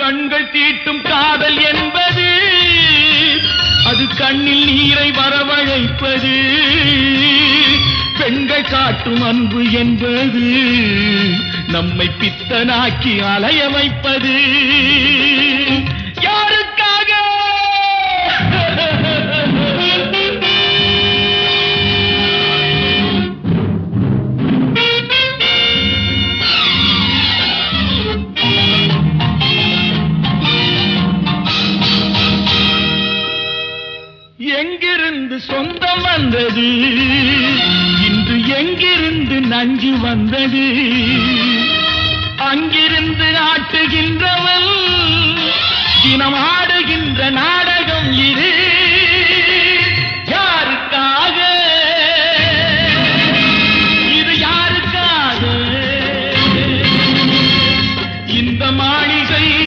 கண்கள் தீட்டும் காதல் என்பது அது கண்ணில் நீரை வரவழைப்பது. பெண்கள் காட்டும் அன்பு என்பது நம்மை பித்தனாக்கி அலைய வைப்பது. யாருக்காக? எங்கிருந்து சொந்தம் வந்தது, இன்று எங்கிருந்து நஞ்சு வந்தது? அங்கிருந்து ஆட்டுகின்றவன் தினம் ஆடுகின்ற